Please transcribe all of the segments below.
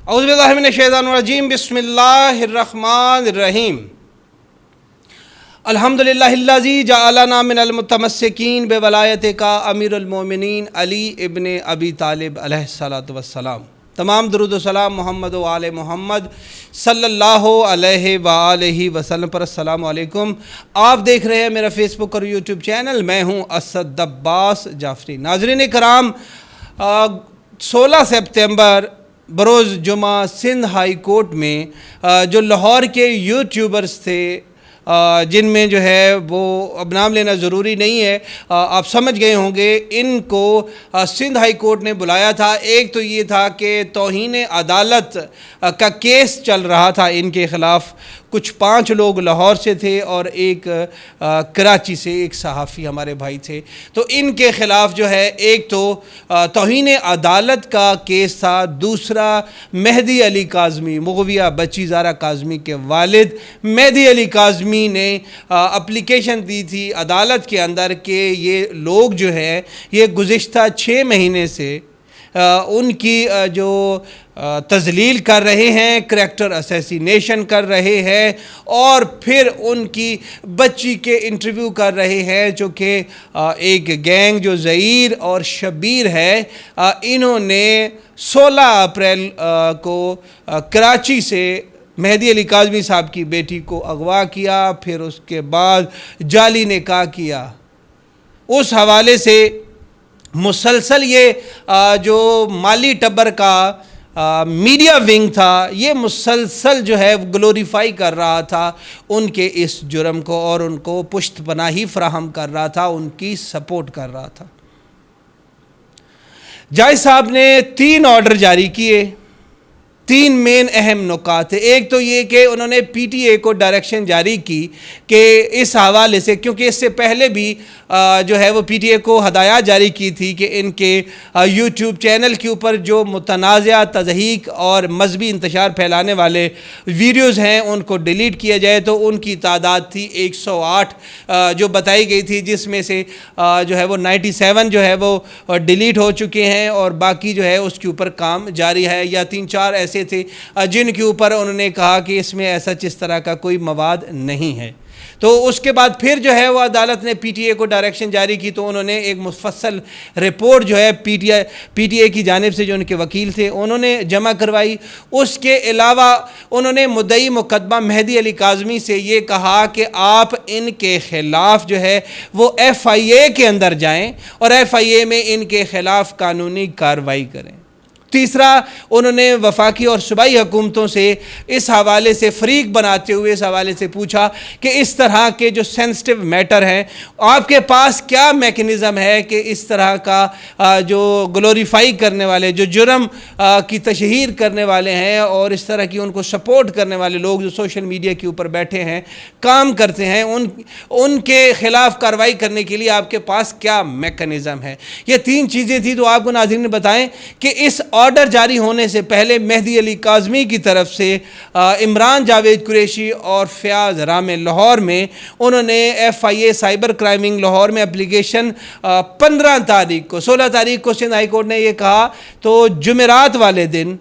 اعوذ باللہ من الشیطان الرجیم بسم اللہ الرحمن الرحیم الحمدللہ الذی جعلنا من المتمسکین بولایت کا امیر المومنین علی ابن ابی طالب علیہ الصلاۃ والسلام۔ تمام درود و سلام محمد و آل محمد صلی اللہ علیہ وآلہ وسلم پر۔ السلام علیکم، آپ دیکھ رہے ہیں میرا فیس بک اور یوٹیوب چینل، میں ہوں اسد عباس جعفری۔ ناظرین کرام، 16 سپتمبر بروز جمعہ سندھ ہائی کورٹ میں جو لاہور کے یوٹیوبرز تھے، جن میں جو ہے وہ اب نام لینا ضروری نہیں ہے، آپ سمجھ گئے ہوں گے، ان کو سندھ ہائی کورٹ نے بلایا تھا۔ ایک تو یہ تھا کہ توہین عدالت کا کیس چل رہا تھا ان کے خلاف، کچھ 5 لوگ لاہور سے تھے اور ایک کراچی سے ایک صحافی ہمارے بھائی تھے۔ تو ان کے خلاف جو ہے ایک تو توہین عدالت کا کیس تھا، دوسرا مہدی علی کاظمی، مغویہ بچی زارا کاظمی کے والد مہدی علی کاظمی نے اپلیکیشن دی تھی عدالت کے اندر کہ یہ لوگ جو ہے یہ گزشتہ 6 مہینے سے ان کی جو تذلیل کر رہے ہیں، کریکٹر اسیسینیشن کر رہے ہیں، اور پھر ان کی بچی کے انٹرویو کر رہے ہیں، جو کہ ایک گینگ جو ظہیر اور شبیر ہے، انہوں نے 16 اپریل کو کراچی سے مہدی علی کاظمی صاحب کی بیٹی کو اغوا کیا، پھر اس کے بعد جعلی نکاح کیا۔ اس حوالے سے مسلسل یہ جو مالی ٹبر کا میڈیا ونگ تھا، یہ مسلسل جو ہے گلوریفائی کر رہا تھا ان کے اس جرم کو، اور ان کو پشت پناہی فراہم کر رہا تھا، ان کی سپورٹ کر رہا تھا۔ جج صاحب نے 3 آرڈر جاری کیے، 3 مین اہم نکات ہیں۔ ایک تو یہ کہ انہوں نے پی ٹی اے کو ڈائریکشن جاری کی کہ اس حوالے سے، کیونکہ اس سے پہلے بھی جو ہے وہ پی ٹی اے کو ہدایات جاری کی تھی کہ ان کے یوٹیوب چینل کے اوپر جو متنازع تضحیک اور مذہبی انتشار پھیلانے والے ویڈیوز ہیں ان کو ڈیلیٹ کیا جائے۔ تو ان کی تعداد تھی 108 جو بتائی گئی تھی، جس میں سے جو ہے وہ 97 جو ہے وہ ڈیلیٹ ہو چکے ہیں، اور باقی جو ہے اس کے اوپر کام جاری ہے، یا 3-4 ایسے تھے جن کے اوپر انہوں نے کہا کہ اس میں ایسا جس طرح کا کوئی مواد نہیں ہے۔ تو اس کے بعد پھر جو ہے وہ عدالت نے پی ٹی اے کو ڈائریکشن جاری کی، تو انہوں نے ایک مفصل رپورٹ جو ہے پی ٹی اے کی جانب سے جو ان کے وکیل تھے انہوں نے جمع کروائی۔ اس کے علاوہ انہوں نے مدعی مقدمہ مہدی علی کاظمی سے یہ کہا کہ آپ ان کے خلاف جو ہے وہ ایف آئی اے کے اندر جائیں اور ایف آئی اے میں ان کے خلاف قانونی کارروائی کریں۔ تیسرا، انہوں نے وفاقی اور صوبائی حکومتوں سے اس حوالے سے فریق بناتے ہوئے اس حوالے سے پوچھا کہ اس طرح کے جو سینسٹیو میٹر ہیں، آپ کے پاس کیا میکنزم ہے کہ اس طرح کا جو گلوریفائی کرنے والے، جو جرم کی تشہیر کرنے والے ہیں اور اس طرح کی ان کو سپورٹ کرنے والے لوگ جو سوشل میڈیا کے اوپر بیٹھے ہیں، کام کرتے ہیں، ان کے خلاف کارروائی کرنے کے لیے آپ کے پاس کیا میکنزم ہے۔ یہ 3 چیزیں تھیں۔ تو آپ کو ناظرین بتائیں کہ اس آرڈر جاری ہونے سے پہلے مہدی علی کاظمی کی طرف سے عمران جاوید قریشی اور فیاض رام لاہور میں انہوں نے F I A cyber کرائمنگ Lahore میں اپلیکیشن 15 تاریخ کو، 16 تاریخ کو سندھ ہائی کورٹ نے یہ کہا، تو جمعرات والے دن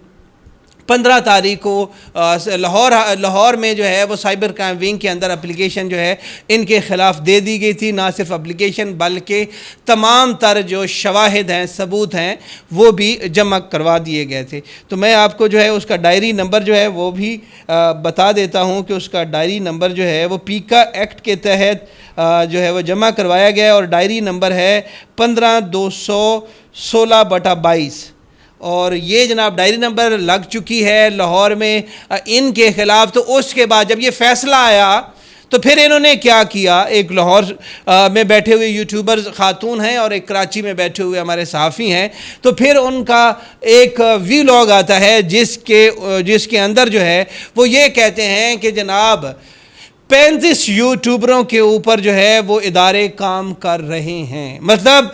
15 تاریخ کو لاہور میں جو ہے وہ سائبر کرائم ونگ کے اندر اپلیکیشن جو ہے ان کے خلاف دے دی گئی تھی۔ نہ صرف اپلیکیشن بلکہ تمام تر جو شواہد ہیں، ثبوت ہیں، وہ بھی جمع کروا دیے گئے تھے۔ تو میں آپ کو جو ہے اس کا ڈائری نمبر جو ہے وہ بھی بتا دیتا ہوں کہ اس کا ڈائری نمبر جو ہے وہ پیکا ایکٹ کے تحت جو ہے وہ جمع کروایا گیا ہے، اور ڈائری نمبر ہے 15/216/22۔ اور یہ جناب ڈائری نمبر لگ چکی ہے لاہور میں ان کے خلاف۔ تو اس کے بعد جب یہ فیصلہ آیا تو پھر انہوں نے کیا کیا، ایک لاہور میں بیٹھے ہوئے یوٹیوبرز خاتون ہیں اور ایک کراچی میں بیٹھے ہوئے ہمارے صحافی ہیں، تو پھر ان کا ایک ویلاگ آتا ہے جس کے اندر جو ہے وہ یہ کہتے ہیں کہ جناب 35 یوٹیوبروں کے اوپر جو ہے وہ ادارے کام کر رہے ہیں۔ مطلب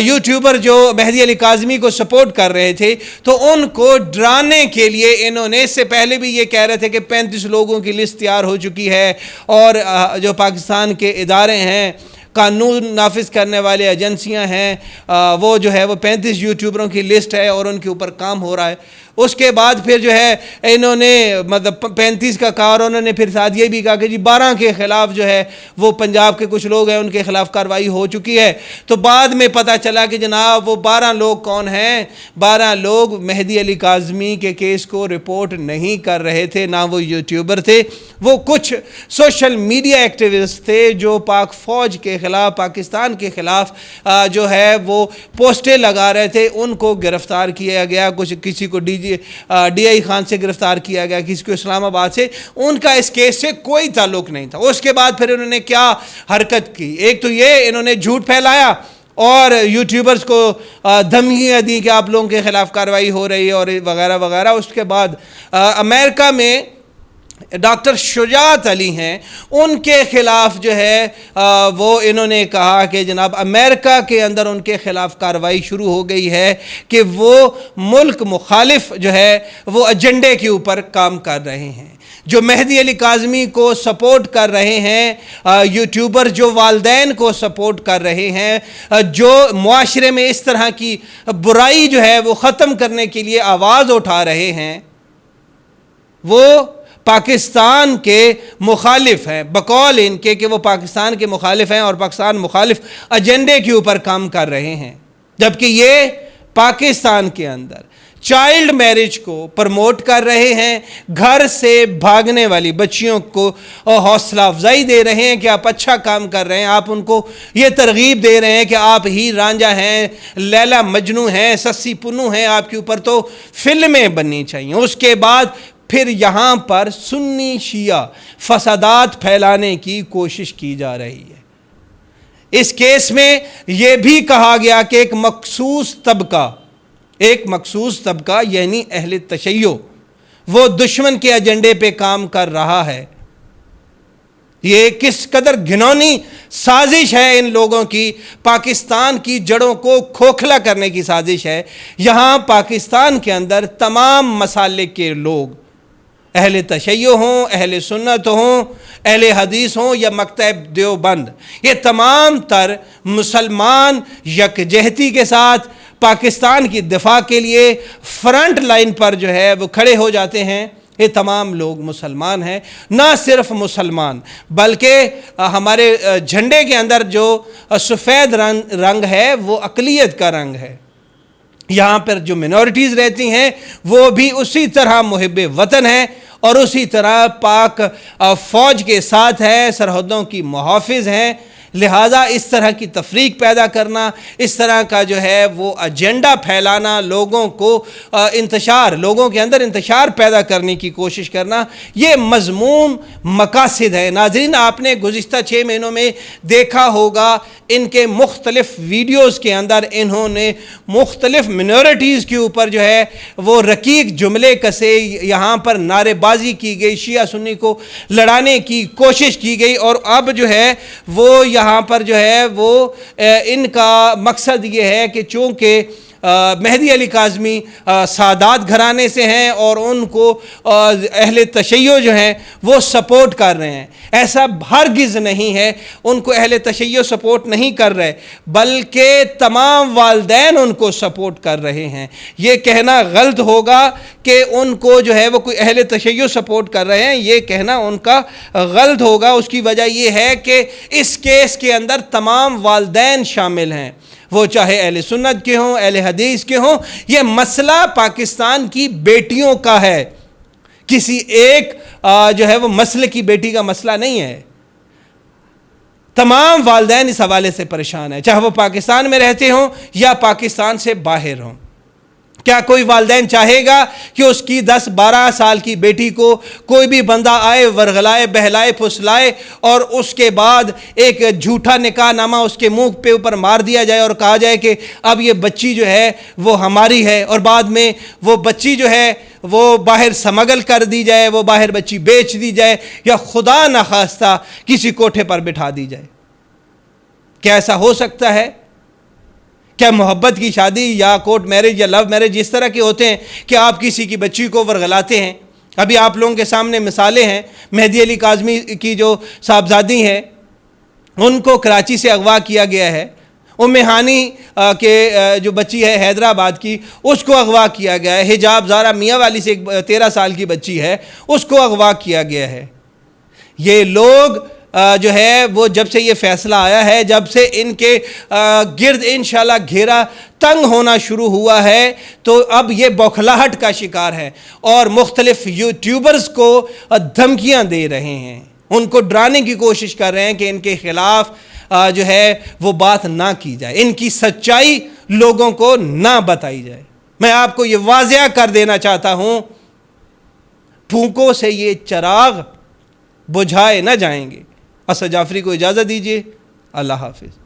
یوٹیوبر جو مہدی علی کاظمی کو سپورٹ کر رہے تھے، تو ان کو ڈرانے کے لیے انہوں نے، اس سے پہلے بھی یہ کہہ رہے تھے کہ 35 لوگوں کی لسٹ تیار ہو چکی ہے، اور جو پاکستان کے ادارے ہیں، قانون نافذ کرنے والے ایجنسیاں ہیں، وہ جو ہے وہ 35 یوٹیوبروں کی لسٹ ہے اور ان کے اوپر کام ہو رہا ہے۔ اس کے بعد پھر جو ہے انہوں نے مطلب 35 کا کہا، اور انہوں نے پھر ساتھ یہ بھی کہا کہ جی 12 کے خلاف جو ہے وہ پنجاب کے کچھ لوگ ہیں ان کے خلاف کارروائی ہو چکی ہے۔ تو بعد میں پتہ چلا کہ جناب وہ 12 لوگ کون ہیں؟ 12 لوگ مہدی علی کاظمی کے کیس کو رپورٹ نہیں کر رہے تھے، نہ وہ یوٹیوبر تھے، وہ کچھ سوشل میڈیا ایکٹیوسٹ تھے جو پاک فوج کے خلاف، پاکستان کے خلاف جو ہے وہ پوسٹیں لگا رہے تھے۔ ان کو گرفتار کیا گیا، کسی کو ڈی آئی خان سے گرفتار کیا گیا، کسی کو اسلام آباد سے۔ ان کا اس کیس سے کوئی تعلق نہیں تھا۔ اس کے بعد پھر انہوں نے کیا حرکت کی؟ ایک تو یہ انہوں نے جھوٹ پھیلایا اور یوٹیوبرز کو دھمکیاں دی کہ آپ لوگوں کے خلاف کارروائی ہو رہی ہے اور وغیرہ وغیرہ۔ اس کے بعد امریکہ میں ڈاکٹر شجاعت علی ہیں، ان کے خلاف جو ہے وہ انہوں نے کہا کہ جناب امریکہ کے اندر ان کے خلاف کارروائی شروع ہو گئی ہے کہ وہ ملک مخالف جو ہے وہ ایجنڈے کے اوپر کام کر رہے ہیں، جو مہدی علی کاظمی کو سپورٹ کر رہے ہیں، یوٹیوبر جو والدین کو سپورٹ کر رہے ہیں، جو معاشرے میں اس طرح کی برائی جو ہے وہ ختم کرنے کے لیے آواز اٹھا رہے ہیں، وہ پاکستان کے مخالف ہیں، بقول ان کے کہ وہ پاکستان کے مخالف ہیں اور پاکستان مخالف ایجنڈے کے اوپر کام کر رہے ہیں، جبکہ یہ پاکستان کے اندر چائلڈ میرج کو پروموٹ کر رہے ہیں، گھر سے بھاگنے والی بچیوں کو حوصلہ افزائی دے رہے ہیں کہ آپ اچھا کام کر رہے ہیں، آپ ان کو یہ ترغیب دے رہے ہیں کہ آپ ہی رانجھا ہیں، لیلا مجنوں ہیں، سسی پنو ہیں، آپ کے اوپر تو فلمیں بننی چاہیے۔ اس کے بعد پھر یہاں پر سنی شیعہ فسادات پھیلانے کی کوشش کی جا رہی ہے۔ اس کیس میں یہ بھی کہا گیا کہ ایک مخصوص طبقہ یعنی اہل تشیع وہ دشمن کے ایجنڈے پہ کام کر رہا ہے۔ یہ کس قدر گھنونی سازش ہے ان لوگوں کی، پاکستان کی جڑوں کو کھوکھلا کرنے کی سازش ہے۔ یہاں پاکستان کے اندر تمام مسالک کے لوگ، اہل تشیع ہوں، اہل سنت ہوں، اہل حدیث ہوں یا مکتب دیوبند، یہ تمام تر مسلمان یکجہتی کے ساتھ پاکستان کی دفاع کے لیے فرنٹ لائن پر جو ہے وہ کھڑے ہو جاتے ہیں۔ یہ تمام لوگ مسلمان ہیں، نہ صرف مسلمان بلکہ ہمارے جھنڈے کے اندر جو سفید رنگ ہے وہ اقلیت کا رنگ ہے۔ یہاں پر جو منورٹیز رہتی ہیں وہ بھی اسی طرح محب وطن ہیں اور اسی طرح پاک فوج کے ساتھ ہے، سرحدوں کی محافظ ہیں۔ لہٰذا اس طرح کی تفریق پیدا کرنا، اس طرح کا جو ہے وہ ایجنڈا پھیلانا، لوگوں کے اندر انتشار پیدا کرنے کی کوشش کرنا، یہ مذموم مقاصد ہے۔ ناظرین، آپ نے گزشتہ 6 مہینوں میں دیکھا ہوگا ان کے مختلف ویڈیوز کے اندر انہوں نے مختلف منورٹیز کے اوپر جو ہے وہ رقیق جملے کسے، یہاں پر نعرے بازی کی گئی، شیعہ سنی کو لڑانے کی کوشش کی گئی، اور اب جو ہے وہ یہاں پر جو ہے وہ ان کا مقصد یہ ہے کہ چونکہ مہدی علی کاظمی سادات گھرانے سے ہیں اور ان کو اہل تشیع جو ہیں وہ سپورٹ کر رہے ہیں، ایسا ہرگز نہیں ہے۔ ان کو اہل تشیع سپورٹ نہیں کر رہے بلکہ تمام والدین ان کو سپورٹ کر رہے ہیں۔ یہ کہنا غلط ہوگا کہ ان کو جو ہے وہ کوئی اہل تشیع سپورٹ کر رہے ہیں، یہ کہنا ان کا غلط ہوگا۔ اس کی وجہ یہ ہے کہ اس کیس کے اندر تمام والدین شامل ہیں، وہ چاہے اہل سنت کے ہوں، اہل حدیث کے ہوں۔ یہ مسئلہ پاکستان کی بیٹیوں کا ہے، کسی ایک جو ہے وہ مسئلے کی بیٹی کا مسئلہ نہیں ہے۔ تمام والدین اس حوالے سے پریشان ہیں، چاہے وہ پاکستان میں رہتے ہوں یا پاکستان سے باہر ہوں۔ کیا کوئی والدین چاہے گا کہ اس کی 10-12 سال کی بیٹی کو کوئی بھی بندہ آئے، ورغلائے، بہلائے، پھسلائے اور اس کے بعد ایک جھوٹا نکاح نامہ اس کے منہ پہ اوپر مار دیا جائے اور کہا جائے کہ اب یہ بچی جو ہے وہ ہماری ہے، اور بعد میں وہ بچی جو ہے وہ باہر سمگل کر دی جائے، وہ باہر بچی بیچ دی جائے یا خدا نخواستہ کسی کوٹھے پر بٹھا دی جائے؟ کیا ایسا ہو سکتا ہے؟ کیا محبت کی شادی یا کورٹ میرج یا لو میرج اس طرح کے ہوتے ہیں کہ آپ کسی کی بچی کو ورغلاتے ہیں؟ ابھی آپ لوگوں کے سامنے مثالیں ہیں، مہدی علی کاظمی کی جو صاحبزادی ہیں ان کو کراچی سے اغوا کیا گیا ہے، ام ہانی کے جو بچی ہے حیدرآباد کی، اس کو اغوا کیا گیا ہے۔ حجاب زارا میاں والی سے ایک 13 سال کی بچی ہے، اس کو اغوا کیا گیا ہے۔ یہ لوگ جو ہے وہ جب سے یہ فیصلہ آیا ہے، جب سے ان کے گرد انشاءاللہ گھیرا تنگ ہونا شروع ہوا ہے، تو اب یہ بوکھلاہٹ کا شکار ہے اور مختلف یوٹیوبرز کو دھمکیاں دے رہے ہیں، ان کو ڈرانے کی کوشش کر رہے ہیں کہ ان کے خلاف جو ہے وہ بات نہ کی جائے، ان کی سچائی لوگوں کو نہ بتائی جائے۔ میں آپ کو یہ واضح کر دینا چاہتا ہوں، پھونکوں سے یہ چراغ بجھائے نہ جائیں گے۔ اسد جعفری کو اجازت دیجیے، اللہ حافظ۔